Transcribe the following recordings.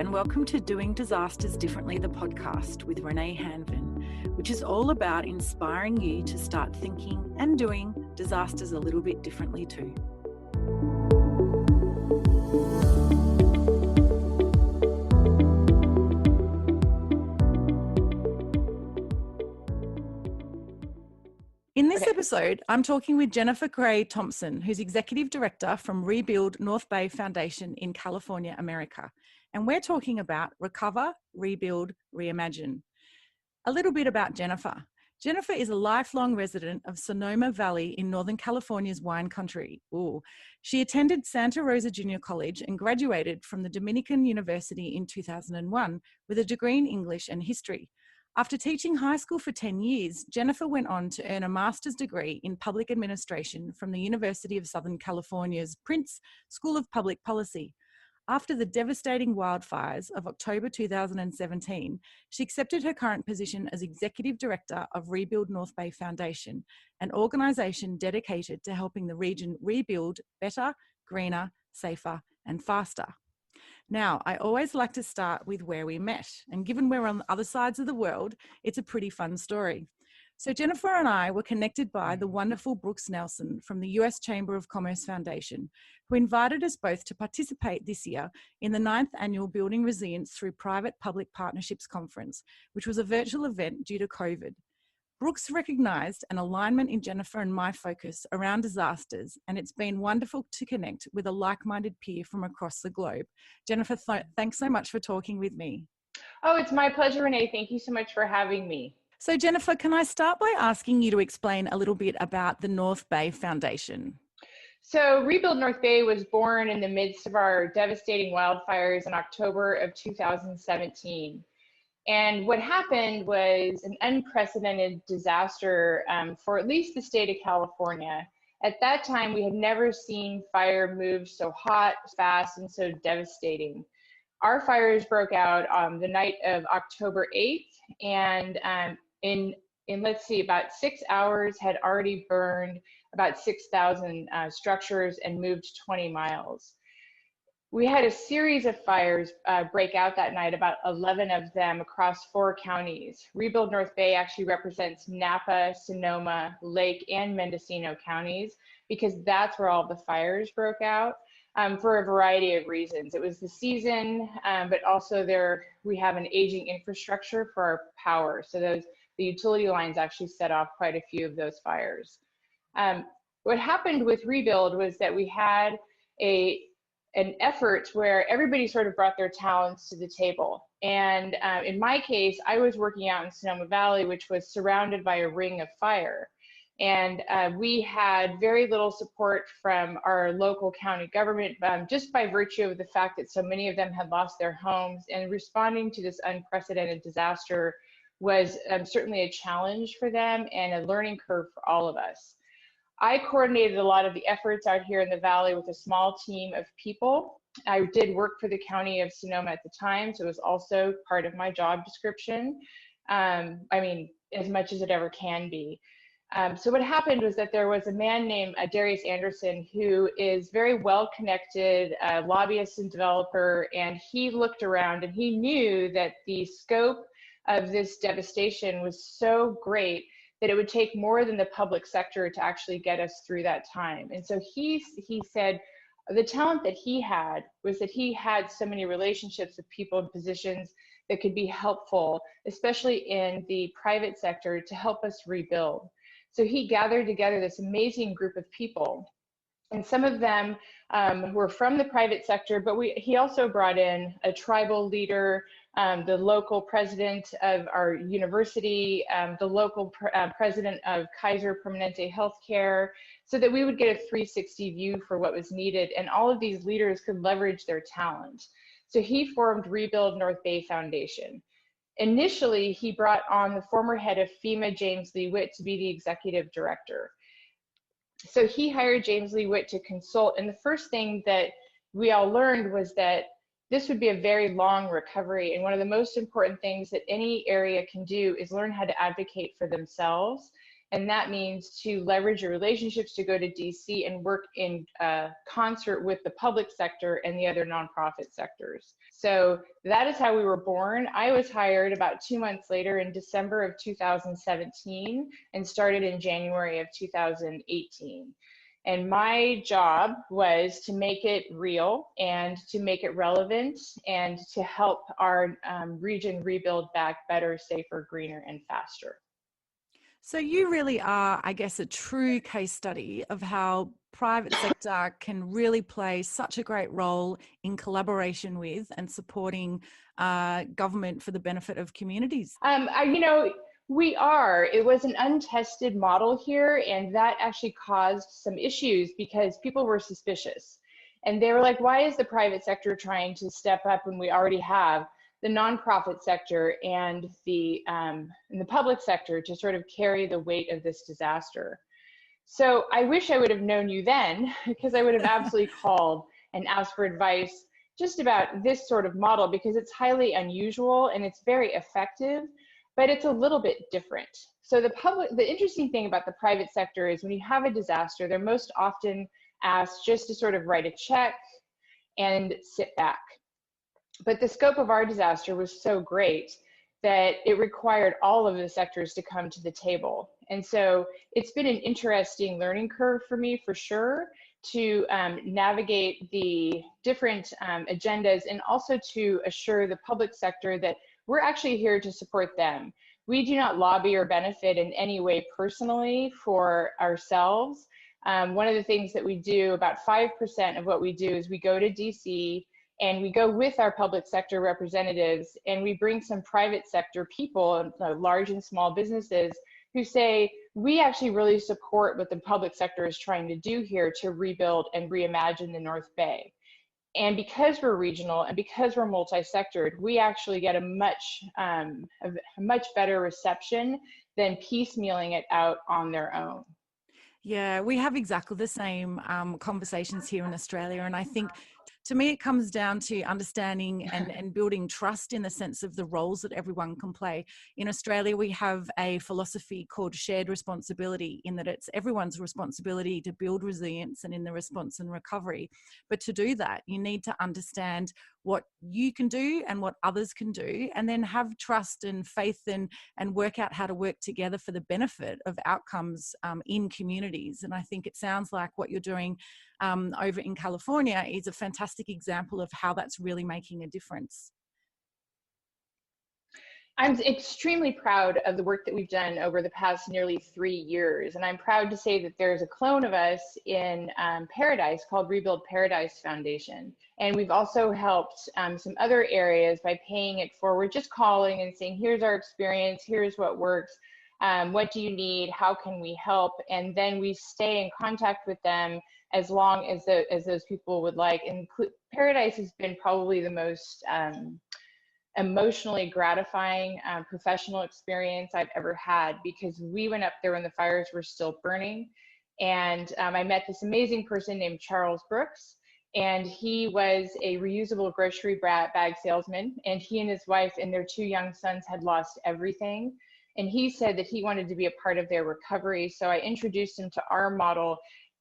and welcome to Doing Disasters Differently, the podcast with Renae Hanvin, which is all about inspiring you to start thinking and doing disasters a little bit differently too. In this episode, I'm talking with Jennifer Gray Thompson, who's Executive Director from Rebuild North Bay Foundation in California, America. And we're talking about Recover, Rebuild, Reimagine. A little bit about Jennifer. Jennifer is a lifelong resident of Sonoma Valley in Northern California's wine country. Ooh. She attended Santa Rosa Junior College and graduated from the Dominican University in 2001 with a degree in English and history. After teaching high school for 10 years, Jennifer went on to earn a master's degree in public administration from the University of Southern California's Prince School of Public Policy. After the devastating wildfires of October 2017, she accepted her current position as Executive Director of Rebuild North Bay Foundation, an organisation dedicated to helping the region rebuild better, greener, safer and faster. Now, I always like to start with where we met, and given we're on the other sides of the world, it's a pretty fun story. So Jennifer and I were connected by the wonderful Brooks Nelson from the US Chamber of Commerce Foundation, who invited us both to participate this year in the 9th Annual Building Resilience Through Private-Public Partnerships Conference, which was a virtual event due to COVID. Brooks recognised an alignment in Jennifer and my focus around disasters, and it's been wonderful to connect with a like-minded peer from across the globe. Jennifer, thanks so much for talking with me. Oh, it's my pleasure, Renae. Thank you so much for having me. So Jennifer, can I start by asking you to explain a little bit about the North Bay Foundation? So Rebuild North Bay was born in the midst of our devastating wildfires in October of 2017. And what happened was an unprecedented disaster for at least the state of California. At that time, we had never seen fire move so hot, fast, and so devastating. Our fires broke out the night of October 8th, and in let's see, about 6 hours had already burned about 6,000 structures and moved 20 miles. We had a series of fires break out that night, about 11 of them across 4 counties. Rebuild North Bay actually represents Napa, Sonoma, Lake, and Mendocino counties because that's where all the fires broke out for a variety of reasons. It was the season, but also we have an aging infrastructure for our power. So the utility lines actually set off quite a few of those fires. What happened with Rebuild was that we had an effort where everybody sort of brought their talents to the table. And in my case, I was working out in Sonoma Valley, which was surrounded by a ring of fire. And we had very little support from our local county government, just by virtue of the fact that so many of them had lost their homes, and responding to this unprecedented disaster was certainly a challenge for them and a learning curve for all of us. I coordinated a lot of the efforts out here in the Valley with a small team of people. I did work for the County of Sonoma at the time, so it was also part of my job description. I mean, as much as it ever can be. So what happened was that there was a man named Darius Anderson, who is very well connected, lobbyist and developer, and he looked around and he knew that the scope of this devastation was so great that it would take more than the public sector to actually get us through that time. And so he said the talent that he had was that he had so many relationships with people in positions that could be helpful, especially in the private sector, to help us rebuild. So he gathered together this amazing group of people. And some of them were from the private sector, but he also brought in a tribal leader, the local president of our university, the local president of Kaiser Permanente Healthcare, so that we would get a 360 view for what was needed, and all of these leaders could leverage their talent. So he formed Rebuild North Bay Foundation. Initially, he brought on the former head of FEMA, James Lee Witt, to be the executive director. So he hired James Lee Witt to consult, and the first thing that we all learned was that this would be a very long recovery, and one of the most important things that any area can do is learn how to advocate for themselves And that means to leverage your relationships to go to DC and work in concert with the public sector and the other nonprofit sectors. So that is how we were born. I was hired about 2 months later in December of 2017 and started in January of 2018. And my job was to make it real and to make it relevant and to help our region rebuild back better, safer, greener, and faster. So you really are, I guess, a true case study of how private sector can really play such a great role in collaboration with and supporting government for the benefit of communities. We are. It was an untested model here, and that actually caused some issues because people were suspicious. And they were like, why is the private sector trying to step up when we already have the nonprofit sector and the public sector to sort of carry the weight of this disaster? So I wish I would have known you then, because I would have absolutely called and asked for advice just about this sort of model, because it's highly unusual and it's very effective, but it's a little bit different. So the interesting thing about the private sector is when you have a disaster, they're most often asked just to sort of write a check and sit back. But the scope of our disaster was so great that it required all of the sectors to come to the table. And so it's been an interesting learning curve for me, for sure, to navigate the different agendas and also to assure the public sector that we're actually here to support them. We do not lobby or benefit in any way personally for ourselves. One of the things that we do, about 5% of what we do, is we go to DC and we go with our public sector representatives and we bring some private sector people, large and small businesses, who say, we actually really support what the public sector is trying to do here to rebuild and reimagine the North Bay. And because we're regional and because we're multi-sectored, we actually get a much better reception than piecemealing it out on their own. Yeah, we have exactly the same conversations here in Australia. And I think to me, it comes down to understanding and building trust in the sense of the roles that everyone can play. In Australia, we have a philosophy called shared responsibility, in that it's everyone's responsibility to build resilience and in the response and recovery. But to do that, you need to understand what you can do and what others can do, and then have trust and faith and work out how to work together for the benefit of outcomes in communities. And I think it sounds like what you're doing over in California is a fantastic example of how that's really making a difference. I'm extremely proud of the work that we've done over the past nearly 3 years. And I'm proud to say that there's a clone of us in Paradise called Rebuild Paradise Foundation. And we've also helped some other areas by paying it forward, just calling and saying, here's our experience, here's what works, what do you need, how can we help? And then we stay in contact with them as long as those people would like. And Paradise has been probably the most emotionally gratifying professional experience I've ever had, because we went up there when the fires were still burning. And I met this amazing person named Charles Brooks, and he was a reusable grocery bag salesman, and he and his wife and their 2 young sons had lost everything. And he said that he wanted to be a part of their recovery. So I introduced him to our model,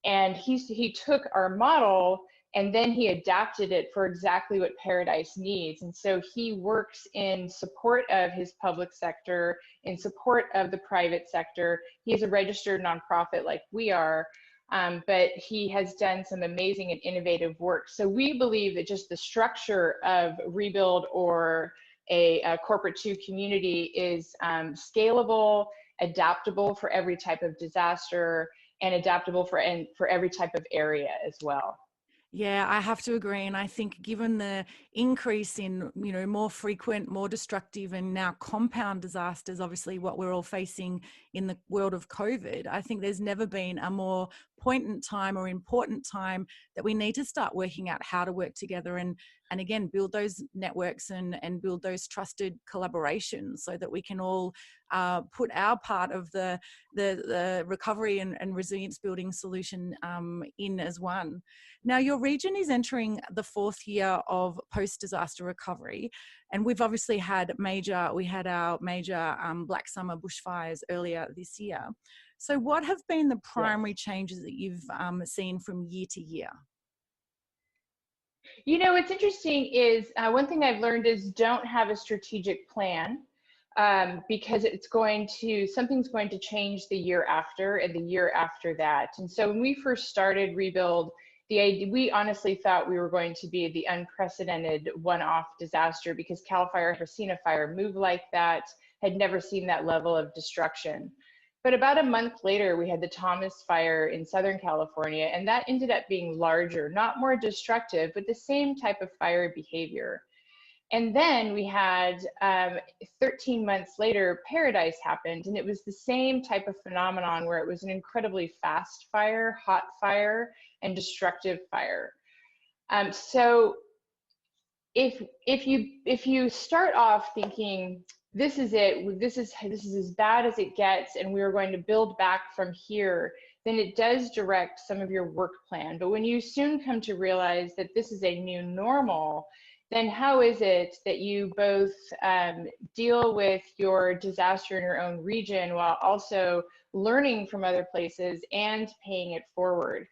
and he took our model and then he adapted it for exactly what Paradise needs. And so he works in support of his public sector, in support of the private sector. He's a registered nonprofit like we are, but he has done some amazing and innovative work. So we believe that just the structure of Rebuild or a corporate 2 community is scalable, adaptable for every type of disaster, and adaptable for every type of area as well. Yeah, I have to agree. And I think given the increase in, more frequent, more destructive and now compound disasters, obviously what we're all facing in the world of COVID, I think there's never been a more poignant time or important time that we need to start working out how to work together and again, build those networks and build those trusted collaborations so that we can all put our part of the recovery and resilience building solution in as one. Now, your region is entering the 4th year of post-disaster recovery, and we've obviously had our major Black Summer bushfires earlier this year. So what have been the primary Yes. changes that you've seen from year to year? You know, what's interesting is one thing I've learned is don't have a strategic plan, because something's going to change the year after and the year after that. And so when we first started Rebuild, we honestly thought we were going to be the unprecedented one-off disaster, because Cal Fire had never seen a fire move like that, had never seen that level of destruction. But about a month later, we had the Thomas fire in Southern California, and that ended up being larger, not more destructive, but the same type of fire behavior. And then we had 13 months later, Paradise happened, and it was the same type of phenomenon where it was an incredibly fast fire, hot fire, and destructive fire. So if you start off thinking, this is it, this is as bad as it gets, and we're going to build back from here, then it does direct some of your work plan. But when you soon come to realize that this is a new normal, then how is it that you both deal with your disaster in your own region while also learning from other places and paying it forward?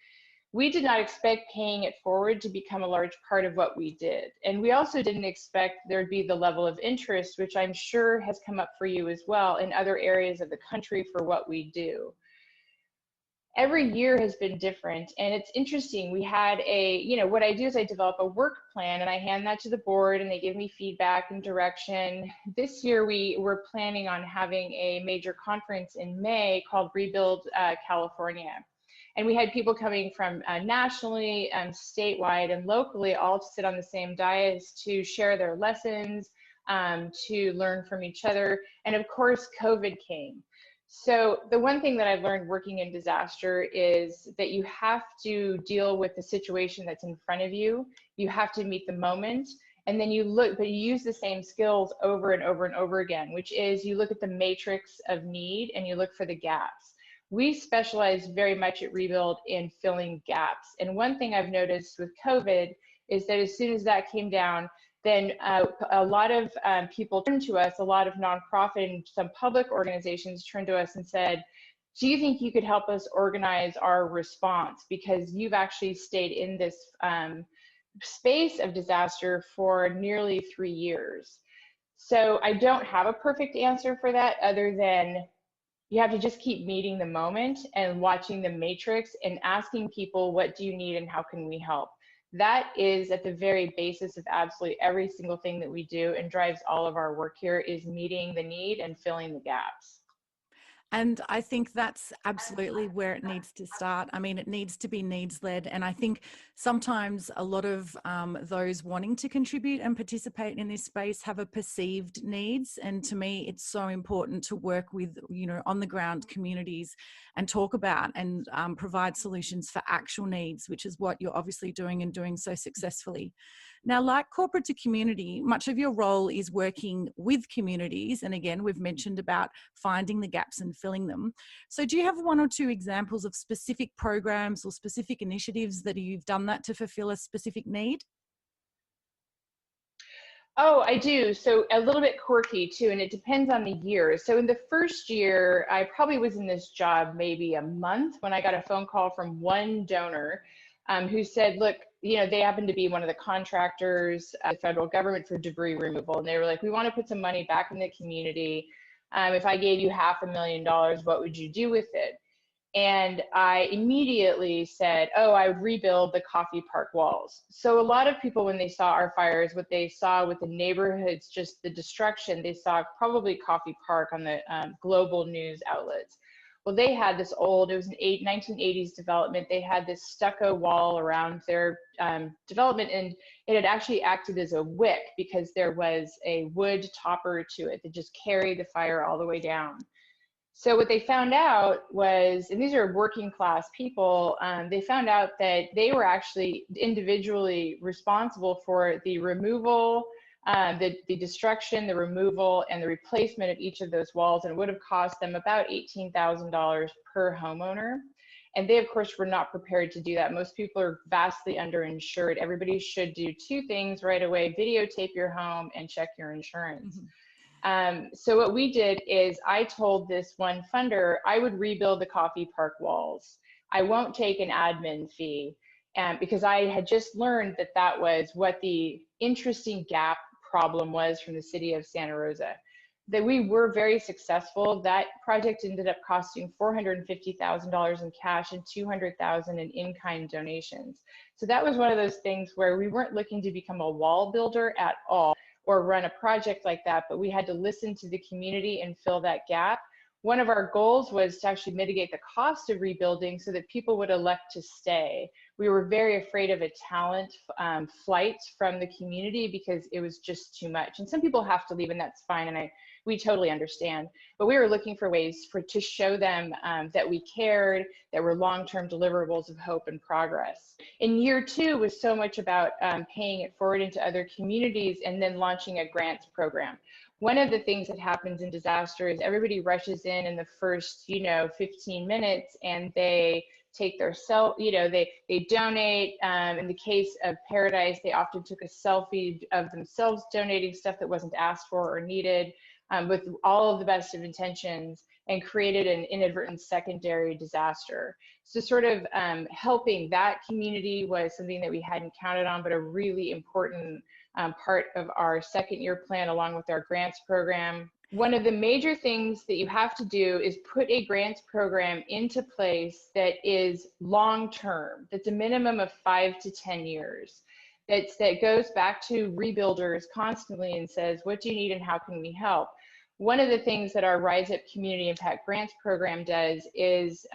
We did not expect paying it forward to become a large part of what we did. And we also didn't expect there'd be the level of interest, which I'm sure has come up for you as well in other areas of the country for what we do. Every year has been different, and it's interesting. We had what I do is I develop a work plan and I hand that to the board and they give me feedback and direction. This year we were planning on having a major conference in May called Rebuild California. And we had people coming from nationally, statewide, and locally, all to sit on the same dais to share their lessons, to learn from each other. And of course, COVID came. So the one thing that I've learned working in disaster is that you have to deal with the situation that's in front of you. You have to meet the moment. And then you use the same skills over and over and over again, which is you look at the matrix of need and you look for the gaps. We specialize very much at Rebuild in filling gaps. And one thing I've noticed with COVID is that as soon as that came down, then a lot of people turned to us, a lot of nonprofit and some public organizations turned to us and said, do you think you could help us organize our response? Because you've actually stayed in this space of disaster for nearly 3 years. So I don't have a perfect answer for that other than you have to just keep meeting the moment and watching the matrix and asking people, what do you need and how can we help? That is at the very basis of absolutely every single thing that we do and drives all of our work here, is meeting the need and filling the gaps. And I think that's absolutely where it needs to start. I mean, it needs to be needs-led. And I think sometimes a lot of those wanting to contribute and participate in this space have a perceived needs. And to me, it's so important to work with, on the ground communities and talk about and provide solutions for actual needs, which is what you're obviously doing and doing so successfully. Now, like corporate to community, much of your role is working with communities. And again, we've mentioned about finding the gaps and filling them. So do you have one or two examples of specific programs or specific initiatives that you've done that to fulfill a specific need? Oh, I do. So a little bit quirky too, and it depends on the year. So in the first year, I probably was in this job maybe a month when I got a phone call from one donor who said, look, they happen to be one of the contractors at the federal government for debris removal. And they were like, we want to put some money back in the community. If I gave you $500,000, what would you do with it? And I immediately said, oh, I would rebuild the coffee park walls. So a lot of people, when they saw our fires, what they saw with the neighborhoods, just the destruction, they saw probably Coffee Park on the global news outlets. Well, they had this old, it was an 1980s development. They had this stucco wall around their development, and it had actually acted as a wick because there was a wood topper to it that just carried the fire all the way down. So what they found out was, and these are working class people, they found out that they were actually individually responsible for the removal, the destruction, the removal, and the replacement of each of those walls, and it would have cost them about $18,000 per homeowner. And they, of course, were not prepared to do that. Most people are vastly underinsured. Everybody should do two things right away: videotape your home and check your insurance. Mm-hmm. So what we did is I told this one funder I would rebuild the coffee park walls. I won't take an admin fee, because I had just learned that that was what the interesting gap problem was from the city of Santa Rosa. That we were very successful. That project ended up costing $450,000 in cash and $200,000 in in-kind donations. So that was one of those things where we weren't looking to become a wall builder at all or run a project like that, but we had to listen to the community and fill that gap. One of our goals was to actually mitigate the cost of rebuilding so that people would elect to stay. We were very afraid of a talent flight from the community because it was just too much. And some people have to leave, and that's fine, and we totally understand. But we were looking for ways to show them that we cared, that were long-term deliverables of hope and progress. In year 2 was so much about paying it forward into other communities and then launching a grants program. One of the things that happens in disaster is everybody rushes in the first, 15 minutes, and they take their they donate. In the case of Paradise, they often took a selfie of themselves donating stuff that wasn't asked for or needed, with all of the best of intentions, and created an inadvertent secondary disaster. So sort of helping that community was something that we hadn't counted on, but a really important part of our second year plan, along with our grants program. One of the major things that you have to do is put a grants program into place that is long-term, that's a minimum of 5 to 10 years. That goes back to rebuilders constantly and says, what do you need and how can we help? One of the things that our Rise Up Community Impact Grants program does is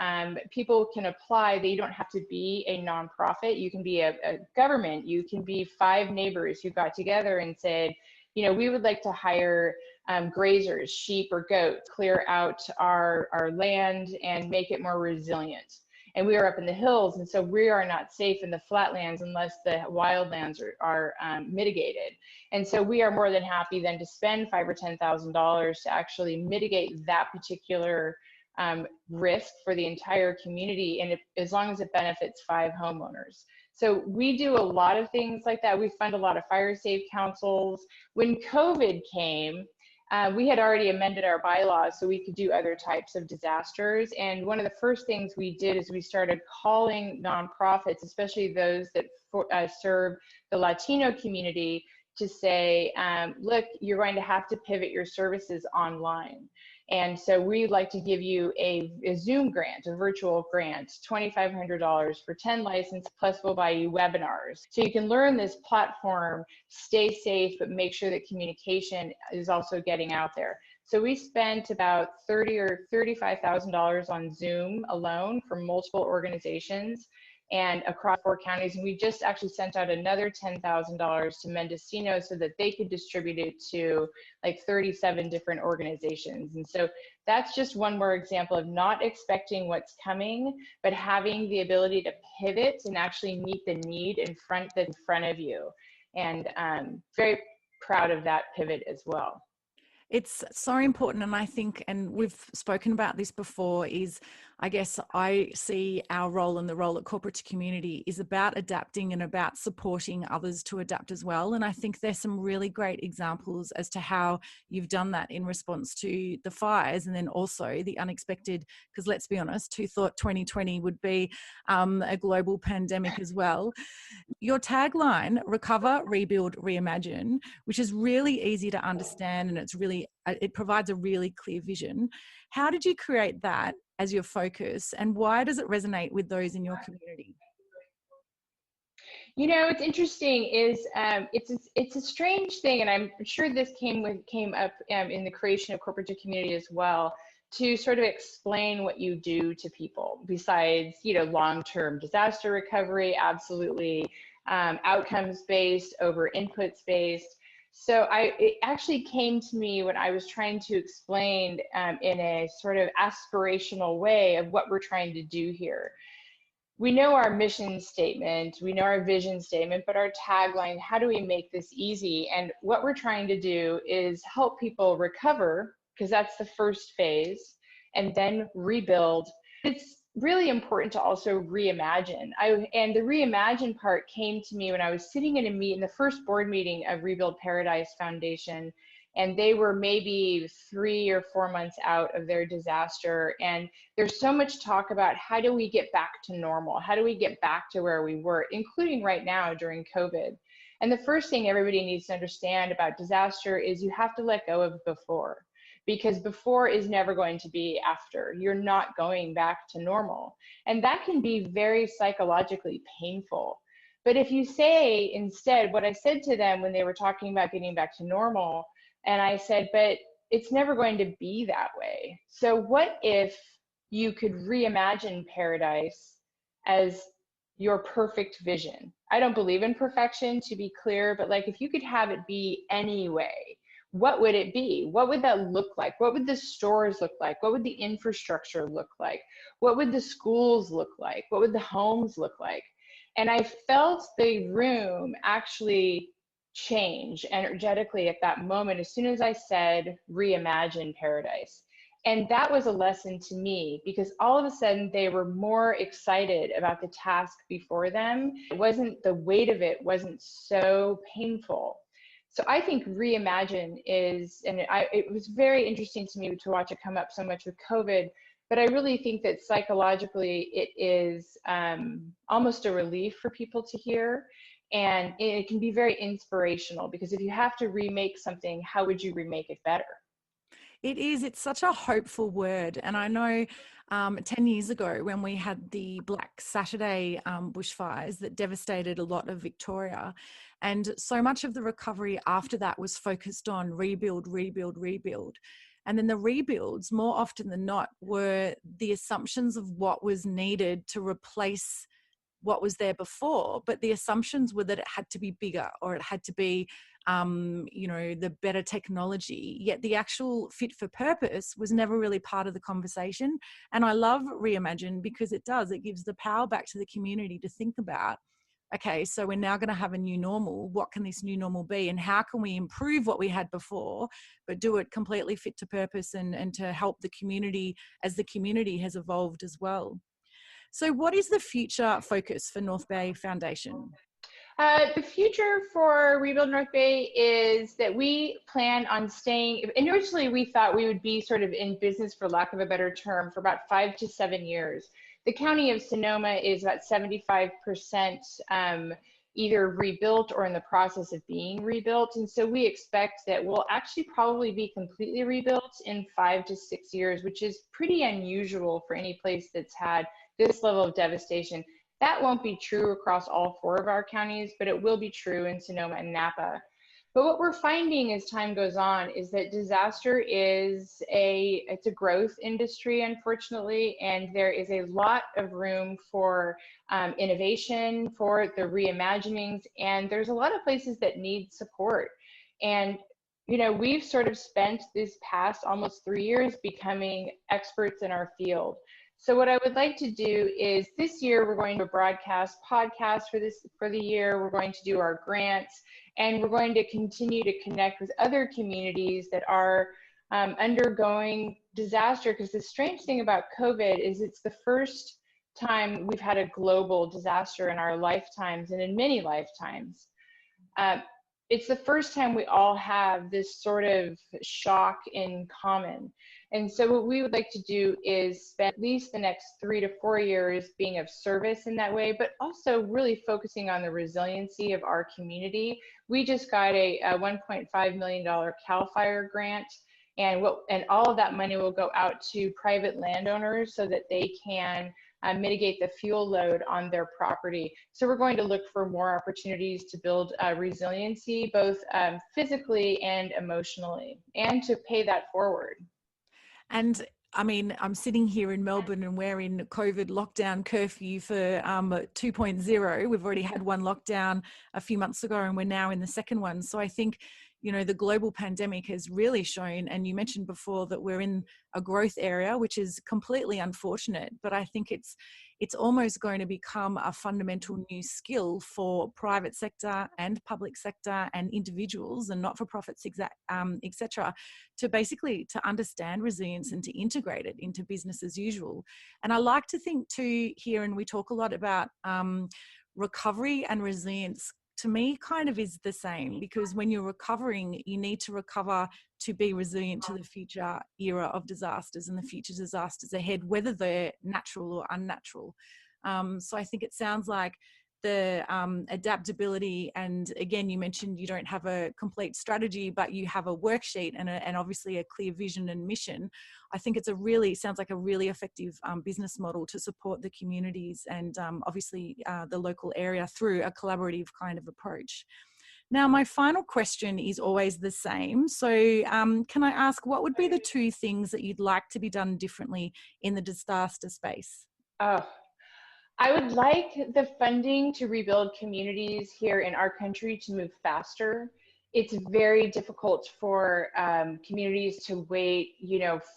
people can apply. They don't have to be a nonprofit. You can be a government. You can be 5 neighbors who got together and said, we would like to hire grazers, sheep or goats, clear out our land and make it more resilient. And we are up in the hills, and so we are not safe in the flatlands unless the wildlands are mitigated. And so we are more than happy then to spend $5,000 or $10,000 to actually mitigate that particular risk for the entire community, and as long as it benefits 5 homeowners. So we do a lot of things like that. We fund a lot of fire safe councils. When COVID came, we had already amended our bylaws so we could do other types of disasters. And one of the first things we did is we started calling nonprofits, especially those that serve the Latino community, to say, look, you're going to have to pivot your services online. And so we'd like to give you a Zoom grant, a virtual grant, $2,500 for 10 licenses, plus we'll buy you webinars. So you can learn this platform, stay safe, but make sure that communication is also getting out there. So we spent about $30,000 or $35,000 on Zoom alone for multiple organizations and across 4 counties. And we just actually sent out another $10,000 to Mendocino so that they could distribute it to like 37 different organizations. And so that's just one more example of not expecting what's coming, but having the ability to pivot and actually meet the need in front of you. And very proud of that pivot as well. It's so important. And I think, and we've spoken about this before, is I guess I see our role and the role at corporate to community is about adapting and about supporting others to adapt as well. And I think there's some really great examples as to how you've done that in response to the fires, and then also the unexpected, because let's be honest, who thought 2020 would be a global pandemic as well. Your tagline, recover, rebuild, reimagine, which is really easy to understand, and it provides a really clear vision. How did you create that as your focus, and why does it resonate with those in your community? What's interesting is it's a strange thing, and I'm sure this came up in the creation of corporate to community as well, to sort of explain what you do to people besides long-term disaster recovery, absolutely outcomes based over inputs based. So it actually came to me when I was trying to explain in a sort of aspirational way of what we're trying to do here. We know our mission statement, we know our vision statement, but our tagline, how do we make this easy? And what we're trying to do is help people recover, because that's the first phase, and then rebuild. It's really important to also reimagine. And the reimagine part came to me when I was sitting in the first board meeting of Rebuild Paradise Foundation, and they were maybe 3 or 4 months out of their disaster. And there's so much talk about how do we get back to normal? How do we get back to where we were, including right now during COVID? And the first thing everybody needs to understand about disaster is you have to let go of before, because before is never going to be after. You're not going back to normal. And that can be very psychologically painful. But if you say instead, what I said to them when they were talking about getting back to normal, and I said, but it's never going to be that way. So what if you could reimagine paradise as your perfect vision? I don't believe in perfection, to be clear, but like if you could have it be any way, what would it be? What would that look like? What would the stores look like? What would the infrastructure look like? What would the schools look like? What would the homes look like? And I felt the room actually change energetically at that moment as soon as I said reimagine paradise. And that was a lesson to me, because all of a sudden they were more excited about the task before them. It wasn't, the weight of it wasn't so painful. So I think reimagine is, and it was very interesting to me to watch it come up so much with COVID, but I really think that psychologically it is almost a relief for people to hear. And it can be very inspirational, because if you have to remake something, how would you remake it better? It is. It's such a hopeful word. And I know 10 years ago when we had the Black Saturday bushfires that devastated a lot of Victoria, and so much of the recovery after that was focused on rebuild, rebuild, rebuild. And then the rebuilds, more often than not, were the assumptions of what was needed to replace what was there before, but the assumptions were that it had to be bigger, or it had to be, the better technology. Yet the actual fit for purpose was never really part of the conversation. And I love Reimagine because it gives the power back to the community to think about, okay, so we're now going to have a new normal. What can this new normal be? And how can we improve what we had before, but do it completely fit to purpose and to help the community as the community has evolved as well. So what is the future focus for North Bay Foundation? The future for Rebuild North Bay is that we plan on staying, initially we thought we would be sort of in business, for lack of a better term, for about 5 to 7 years. The county of Sonoma is about 75% either rebuilt or in the process of being rebuilt. And so we expect that we'll actually probably be completely rebuilt in 5 to 6 years, which is pretty unusual for any place that's had this level of devastation. That won't be true across all 4 of our counties, but it will be true in Sonoma and Napa. But what we're finding as time goes on is that disaster is it's a growth industry, unfortunately, and there is a lot of room for innovation, for the reimaginings, and there's a lot of places that need support. And we've sort of spent this past almost 3 years becoming experts in our field. So what I would like to do is this year we're going to broadcast podcasts for the year. We're going to do our grants, and we're going to continue to connect with other communities that are undergoing disaster. Because the strange thing about COVID is it's the first time we've had a global disaster in our lifetimes, and in many lifetimes. It's the first time we all have this sort of shock in common. And so what we would like to do is spend at least the next 3 to 4 years being of service in that way, but also really focusing on the resiliency of our community. We just got a $1.5 million CAL FIRE grant, and all of that money will go out to private landowners so that they can mitigate the fuel load on their property. So we're going to look for more opportunities to build resiliency, both physically and emotionally, and to pay that forward. And I mean, I'm sitting here in Melbourne and we're in COVID lockdown curfew for 2.0. We've already had one lockdown a few months ago and we're now in the second one. So I think, the global pandemic has really shown, and you mentioned before that we're in a growth area, which is completely unfortunate, but I think it's almost going to become a fundamental new skill for private sector and public sector and individuals and not-for-profits, etc., to basically to understand resilience and to integrate it into business as usual. And I like to think too here, and we talk a lot about recovery and resilience to me kind of is the same, because when you're recovering, you need to recover to be resilient to the future era of disasters and the future disasters ahead, whether they're natural or unnatural. So I think it sounds like the adaptability, and again, you mentioned you don't have a complete strategy, but you have a worksheet and obviously a clear vision and mission. I think sounds like a really effective business model to support the communities and obviously the local area through a collaborative kind of approach. Now, my final question is always the same. So can I ask, what would be the 2 things that you'd like to be done differently in the disaster space? Oh, I would like the funding to rebuild communities here in our country to move faster. It's very difficult for communities to wait,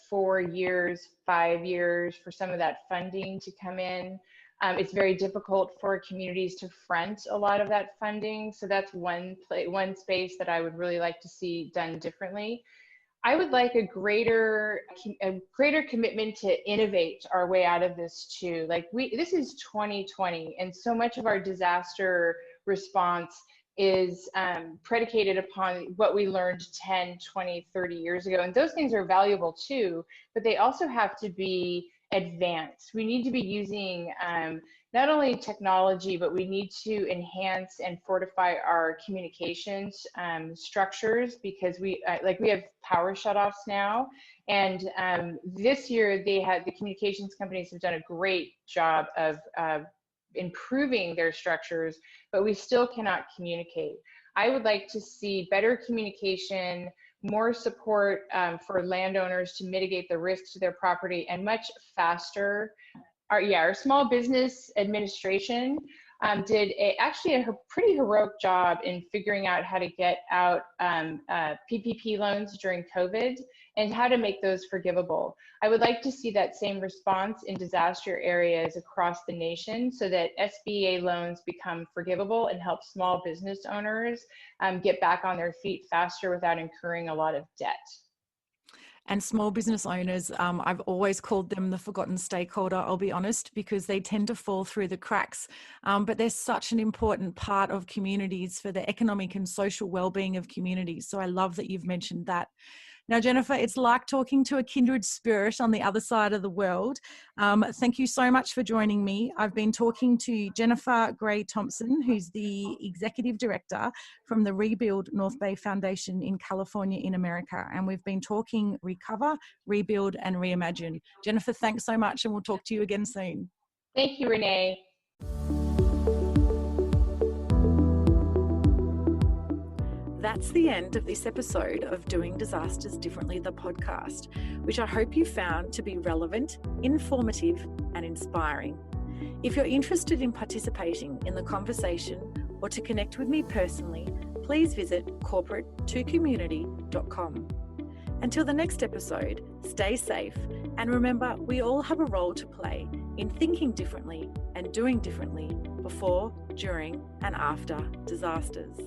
4 years, 5 years for some of that funding to come in. It's very difficult for communities to front a lot of that funding. So that's one space that I would really like to see done differently. I would like a greater commitment to innovate our way out of this too. Like this is 2020, and so much of our disaster response is predicated upon what we learned 10, 20, 30 years ago. And those things are valuable too, but they also have to be advanced. We need to be using not only technology, but we need to enhance and fortify our communications structures, because we have power shutoffs now. And this year the communications companies have done a great job of improving their structures, but we still cannot communicate. I would like to see better communication, more support for landowners to mitigate the risks to their property, and much faster. Our Small Business Administration did actually a pretty heroic job in figuring out how to get out PPP loans during COVID and how to make those forgivable. I would like to see that same response in disaster areas across the nation, so that SBA loans become forgivable and help small business owners get back on their feet faster without incurring a lot of debt. And small business owners, I've always called them the forgotten stakeholder, I'll be honest, because they tend to fall through the cracks. But they're such an important part of communities for the economic and social well-being of communities. So I love that you've mentioned that. Now, Jennifer, it's like talking to a kindred spirit on the other side of the world. Thank you so much for joining me. I've been talking to Jennifer Gray Thompson, who's the Executive Director from the Rebuild North Bay Foundation in California in America. And we've been talking recover, rebuild, and reimagine. Jennifer, thanks so much, and we'll talk to you again soon. Thank you, Renae. That's the end of this episode of Doing Disasters Differently, the podcast, which I hope you found to be relevant, informative, and inspiring. If you're interested in participating in the conversation or to connect with me personally, please visit corporate2community.com. Until the next episode, stay safe, and remember, we all have a role to play in thinking differently and doing differently before, during, and after disasters.